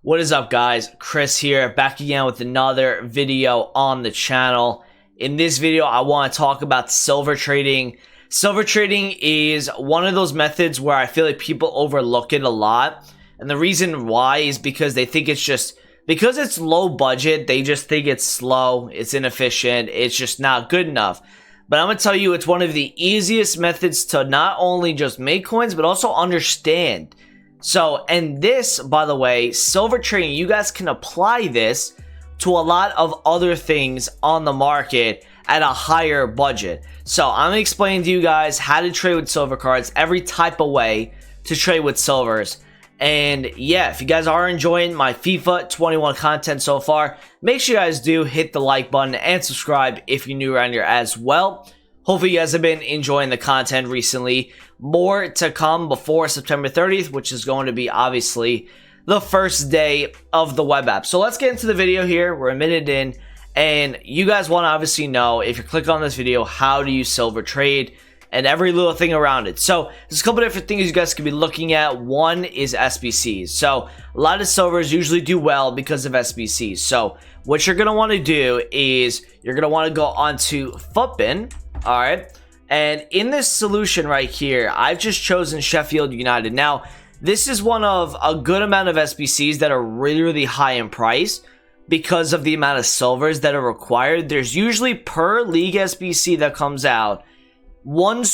What is up, guys? Chris here, back again with another video on the channel. In this video, I want to talk about silver trading. Silver trading is one of those methods where I feel like people overlook it a lot. And the reason why is because they think because it's low budget, they just think it's slow, it's inefficient, it's just not good enough. But I'm going to tell you, it's one of the easiest methods to not only just make coins, but also understand. So, and this, by the way, silver trading, you guys can apply this to a lot of other things on the market at a higher budget. So, I'm going to explain to you guys how to trade with silver cards, every type of way to trade with silvers. And yeah, if you guys are enjoying my FIFA 21 content so far, make sure you guys do hit the like button and subscribe if you're new around here as well. Hopefully you guys have been enjoying the content recently. More to come before September 30th, which is going to be obviously the first day of the web app. So let's get into the video here. We're a minute in, and you guys want to obviously know, if you click on this video, how do you silver trade and every little thing around it. So there's a couple different things you guys could be looking at. One is SBCs. So a lot of silvers usually do well because of SBCs. So what you're going to want to do is you're going to want to go onto Footbin. All right. And in this solution right here, I've just chosen Sheffield United. Now, this is one of a good amount of SBCs that are really, really high in price because of the amount of silvers that are required. There's usually per league SBC that comes out, one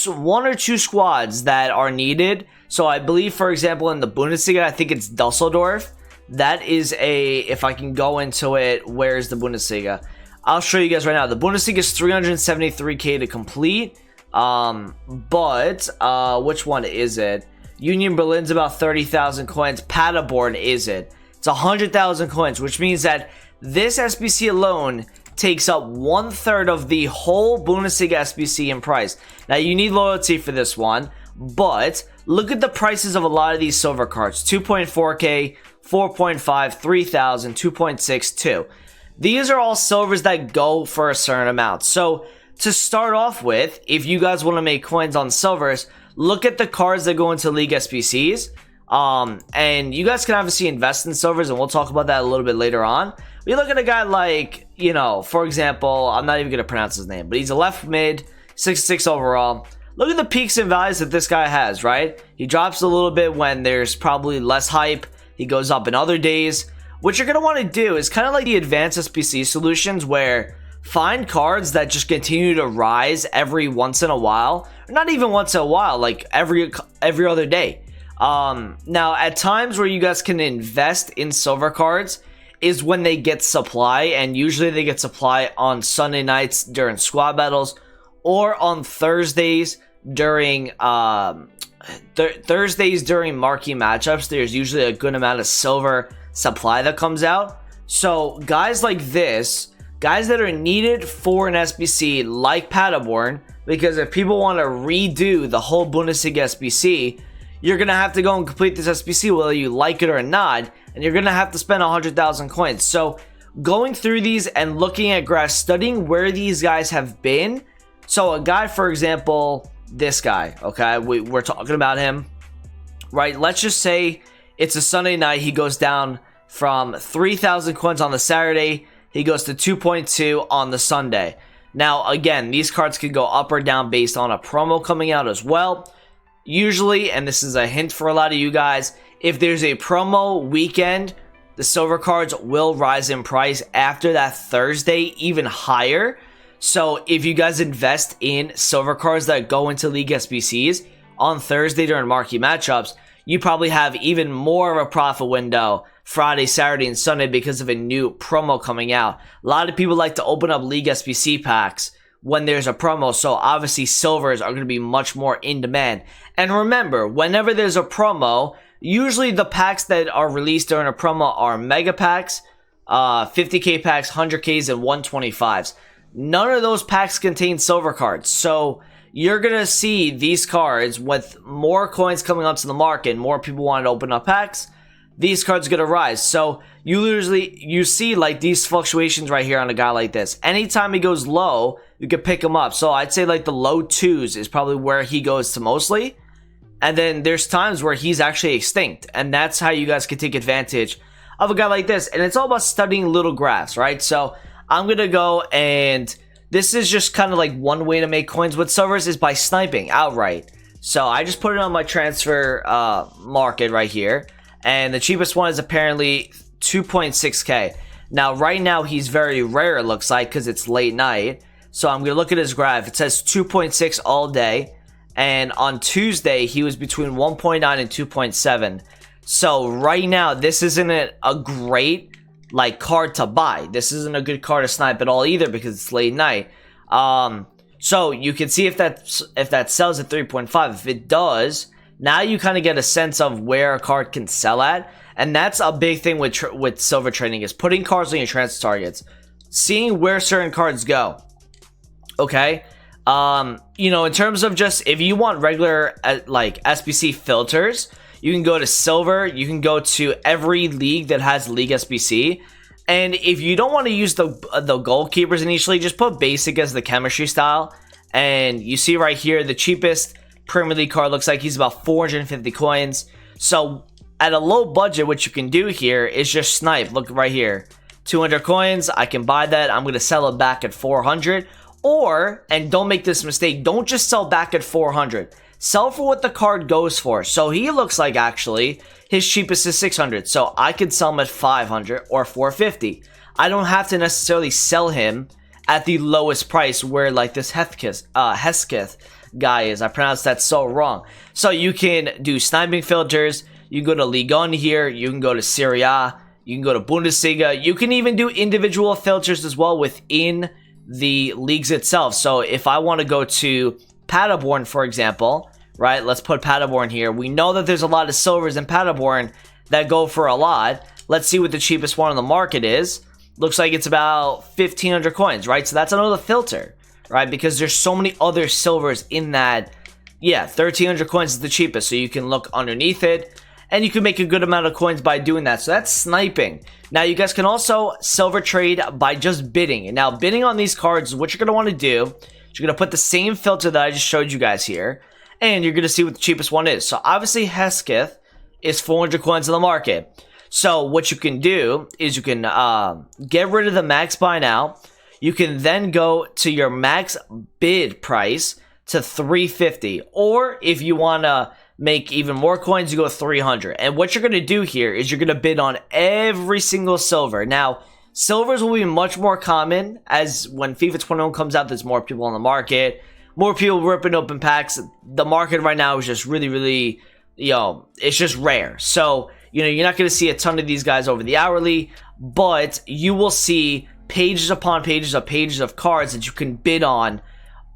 or two squads that are needed. So I believe, for example, in the Bundesliga, I think it's Dusseldorf. That is if I can go into it, where's the Bundesliga? I'll show you guys right now. The Bundesliga is 373k to complete. But which one is it? Union Berlin's about 30,000 coins. Paderborn is it? It's 100,000 coins, which means that this SBC alone takes up 1/3 of the whole Bundesliga SBC in price. Now, you need loyalty for this one, but look at the prices of a lot of these silver cards. 2.4k, 4.5, 3,000, 2.62. These are all silvers that go for a certain amount. So to start off with, if you guys want to make coins on silvers, look at the cards that go into League SBCs. And you guys can obviously invest in silvers, and we'll talk about that a little bit later on. We look at a guy like, for example, I'm not even going to pronounce his name, but he's a left mid, 66 overall. Look at the peaks and valleys that this guy has, right? He drops a little bit when there's probably less hype. He goes up in other days. What you're going to want to do is kind of like the advanced SBC solutions, where find cards that just continue to rise every once in a while, or not even once in a while, like every other day. Now, at times where you guys can invest in silver cards is when they get supply, and usually they get supply on Sunday nights during squad battles, or on Thursdays during Thursdays during marquee matchups. There's usually a good amount of silver supply that comes out. So guys like this, guys that are needed for an SBC like Paderborn, because if people want to redo the whole Bundesliga SBC, you're going to have to go and complete this SBC whether you like it or not, and you're going to have to spend 100,000 coins. So going through these and looking at graphs, studying where these guys have been. So a guy, for example, this guy, okay, we're talking about him, right? Let's just say it's a Sunday night. He goes down from 3,000 coins on the Saturday. He goes to 2.2 on the Sunday. Now, again, these cards can go up or down based on a promo coming out as well. Usually, and this is a hint for a lot of you guys, if there's a promo weekend, the silver cards will rise in price after that Thursday even higher. So if you guys invest in silver cards that go into League SBCs on Thursday during marquee matchups, you probably have even more of a profit window Friday, Saturday, and Sunday because of a new promo coming out. A lot of people like to open up League SBC packs when there's a promo, so obviously silvers are going to be much more in demand. And remember, whenever there's a promo, usually the packs that are released during a promo are mega packs, 50k packs, 100ks, and 125s. None of those packs contain silver cards, so you're going to see these cards with more coins coming onto the market, more people want to open up packs, these cards are going to rise. So you see like these fluctuations right here on a guy like this. Anytime he goes low, you can pick him up. So I'd say like the low 2s is probably where he goes to mostly. And then there's times where he's actually extinct. And that's how you guys can take advantage of a guy like this. And it's all about studying little graphs, right? So I'm going to go, and this is just kind of like one way to make coins with silvers is by sniping outright. So I just put it on my transfer market right here. And the cheapest one is apparently 2.6k. Now, right now, he's very rare, it looks like, because it's late night. So I'm going to look at his graph. It says 2.6 all day. And on Tuesday, he was between 1.9 and 2.7. So right now, this isn't a great like card to buy. This isn't a good card to snipe at all either because it's late night. So you can see if that sells at 3.5. If it does, now you kind of get a sense of where a card can sell at. And that's a big thing with silver trading, is putting cards on your transfer targets, seeing where certain cards go. Okay, you know, in terms of just if you want regular like SBC filters, you can go to silver. You can go to every league that has league SBC. And if you don't want to use the goalkeepers initially, just put basic as the chemistry style. And you see right here, the cheapest Premier League card looks like he's about 450 coins. So at a low budget, what you can do here is just snipe. Look right here, 200 coins. I can buy that. I'm going to sell it back at 400. Or, and don't make this mistake, don't just sell back at 400. Sell for what the card goes for. So he looks like actually his cheapest is 600. So I could sell him at 500 or 450. I don't have to necessarily sell him at the lowest price where like this Hesketh guy is. I pronounced that so wrong. So you can do sniping filters. You can go to Ligue 1 here. You can go to Serie A. You can go to Bundesliga. You can even do individual filters as well within the leagues itself. So if I want to go to Paderborn, for example, right? Let's put Paderborn here. We know that there's a lot of silvers in Paderborn that go for a lot. Let's see what the cheapest one on the market is. Looks like it's about 1,500 coins, right? So that's another filter, right? Because there's so many other silvers in that. Yeah, 1,300 coins is the cheapest. So you can look underneath it, and you can make a good amount of coins by doing that. So that's sniping. Now, you guys can also silver trade by just bidding. And now, bidding on these cards, what you're going to want to do is you're going to put the same filter that I just showed you guys here, and you're going to see what the cheapest one is. So, obviously, Hesketh is 400 coins in the market. So, what you can do is you can get rid of the max buy now. You can then go to your max bid price to 350. Or, if you want to make even more coins, you go 300. And what you're going to do here is you're going to bid on every single silver. Now, silvers will be much more common as when FIFA 21 comes out, there's more people on the market, more people ripping open packs. The market right now is just really, you know, it's just rare. So, you know, you're not going to see a ton of these guys over the hourly, but you will see pages upon pages of cards that you can bid on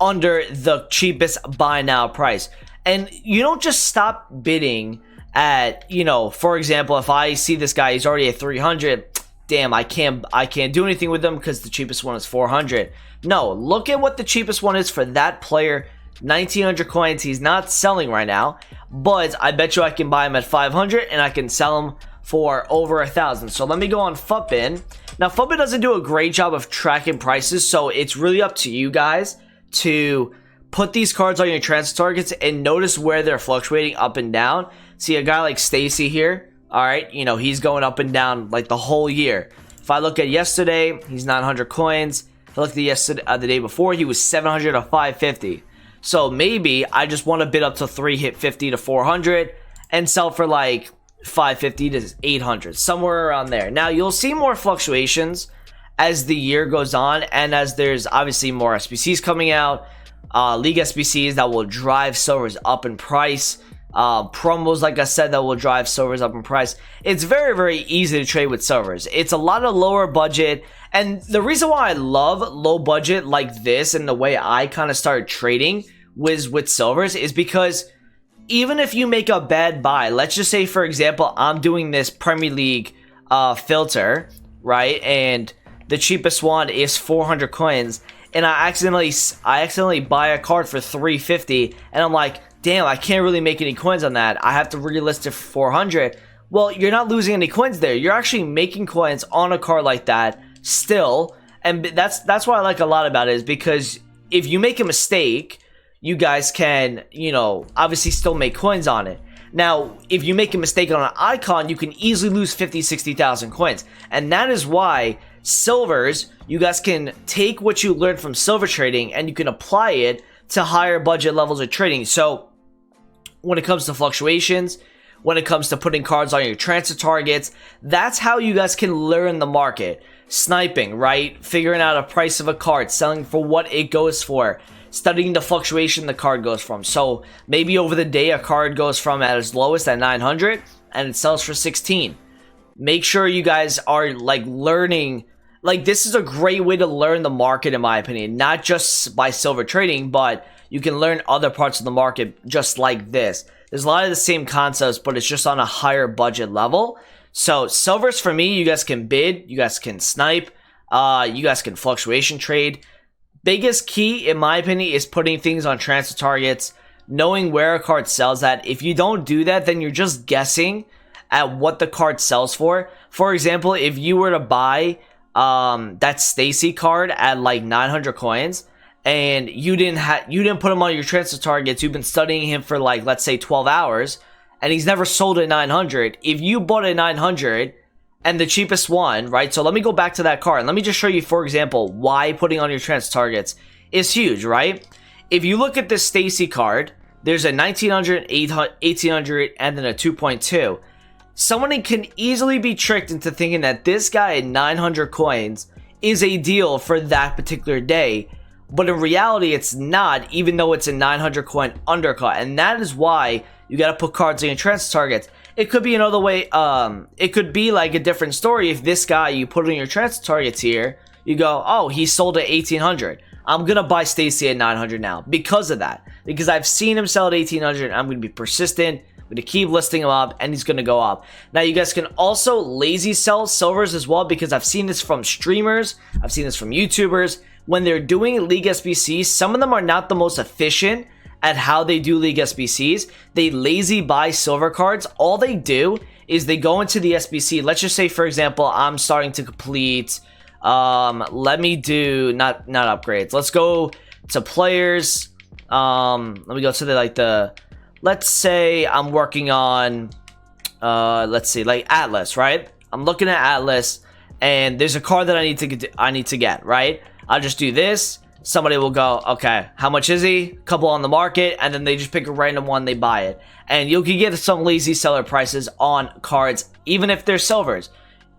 under the cheapest buy now price. And you don't just stop bidding at, you know, for example, if I see this guy, he's already at 300, damn, I can't do anything with him because the cheapest one is 400. No, look at what the cheapest one is for that player, 1,900 coins. He's not selling right now, but I bet you I can buy him at 500 and I can sell him for over 1,000. So let me go on FUTBIN. Now, FUTBIN doesn't do a great job of tracking prices, so it's really up to you guys to put these cards on your transfer targets and notice where they're fluctuating up and down. See a guy like Stacy here, all right, you know, he's going up and down like the whole year. If I look at yesterday, he's 900 coins. If I look at the day before, he was 700 to 550. So maybe I just want to bid up to 350 to 400 and sell for like 550 to 800, somewhere around there. Now, you'll see more fluctuations as the year goes on and as there's obviously more SBCs coming out. League SBCs that will drive silvers up in price. Promos, like I said, that will drive silvers up in price. It's very easy to trade with silvers. It's a lot of lower budget. And the reason why I love low budget like this and the way I kind of started trading with silvers is because even if you make a bad buy, let's just say, for example, I'm doing this Premier League filter, right? And the cheapest one is 400 coins. And I accidentally buy a card for 350, and I'm like, damn, I can't really make any coins on that. I have to relist it for 400. Well, you're not losing any coins there. You're actually making coins on a card like that still, and that's what I like a lot about it, is because if you make a mistake, you guys can, you know, obviously still make coins on it. Now, if you make a mistake on an icon, you can easily lose 50, 60,000 coins. And that is why silvers, you guys can take what you learned from silver trading and you can apply it to higher budget levels of trading. So when it comes to fluctuations, when it comes to putting cards on your transfer targets, that's how you guys can learn the market. Sniping, right? Figuring out a price of a card, selling for what it goes for, studying the fluctuation the card goes from. So maybe over the day a card goes from at its lowest at 900 and it sells for 16. Make sure you guys are like learning. Like, this is a great way to learn the market, in my opinion, not just by silver trading, but you can learn other parts of the market just like this. There's a lot of the same concepts, but it's just on a higher budget level. So silvers, for me, you guys can bid, you guys can snipe, you guys can fluctuation trade. Biggest key, in my opinion, is putting things on transfer targets, knowing where a card sells at. If you don't do that, then you're just guessing at what the card sells for. For example, if you were to buy that Stacy card at like 900 coins and you didn't put him on your transfer targets, you've been studying him for like, let's say 12 hours, and he's never sold at 900. If you bought at 900 and the cheapest one, right? So let me go back to that card and let me just show you, for example, why putting on your transfer targets is huge, right? If you look at this Stacy card, there's a 1900, 1800, and then a 2.2. Someone can easily be tricked into thinking that this guy at 900 coins is a deal for that particular day, but in reality it's not, even though it's a 900 coin undercut. And that is why you got to put cards on your transfer targets. It could be another way, it could be like a different story if this guy, you put on your transfer targets here, you go, oh, he sold at 1800. I'm going to buy Stacy at 900 now because of that. Because I've seen him sell at 1800, I'm going to be persistent. I'm going to keep listing him up, and he's going to go up. Now, you guys can also lazy sell silvers as well, because I've seen this from streamers. I've seen this from YouTubers. When they're doing League SBCs, some of them are not the most efficient at how they do League SBCs. They lazy buy silver cards. All they do is they go into the SBC. Let's just say, for example, I'm starting to complete, let me do, not upgrades. Let's go to players. Let me go to the let's say I'm working on, let's see, like Atlas, right? I'm looking at Atlas, and there's a card that I need to get, right? I'll just do this. Somebody will go, okay, how much is he? Couple on the market, and then they just pick a random one, they buy it. And you can get some lazy seller prices on cards, even if they're silvers.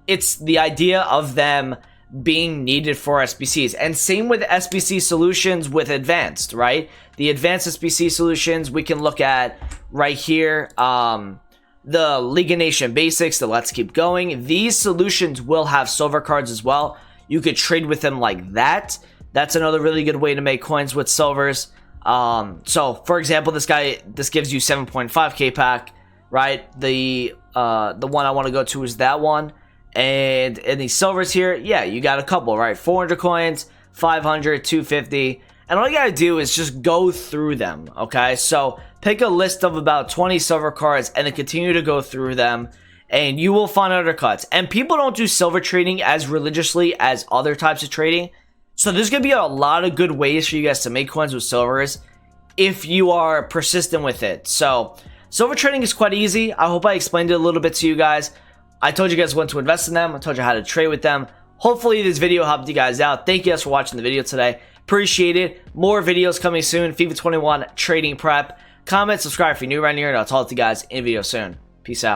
It's the idea of them being needed for SBCs. And same with SBC solutions with advanced, right? The advanced SBC solutions we can look at right here. The League of Nation Basics, the Let's Keep Going. These solutions will have silver cards as well. You could trade with them like that. That's another really good way to make coins with silvers. So for example, this gives you 7.5k pack, right? The one I want to go to is that one. And in these silvers here, yeah, you got a couple, right? 400 coins, 500, 250. And all you gotta do is just go through them, okay? So pick a list of about 20 silver cards and then continue to go through them, and you will find undercuts. And people don't do silver trading as religiously as other types of trading. So there's gonna be a lot of good ways for you guys to make coins with silvers if you are persistent with it. So silver trading is quite easy. I hope I explained it a little bit to you guys. I told you guys when to invest in them. I told you how to trade with them. Hopefully this video helped you guys out. Thank you guys for watching the video today. Appreciate it. More videos coming soon. FIFA 21 trading prep. Comment, subscribe if you're new around here, and I'll talk to you guys in a video soon. Peace out.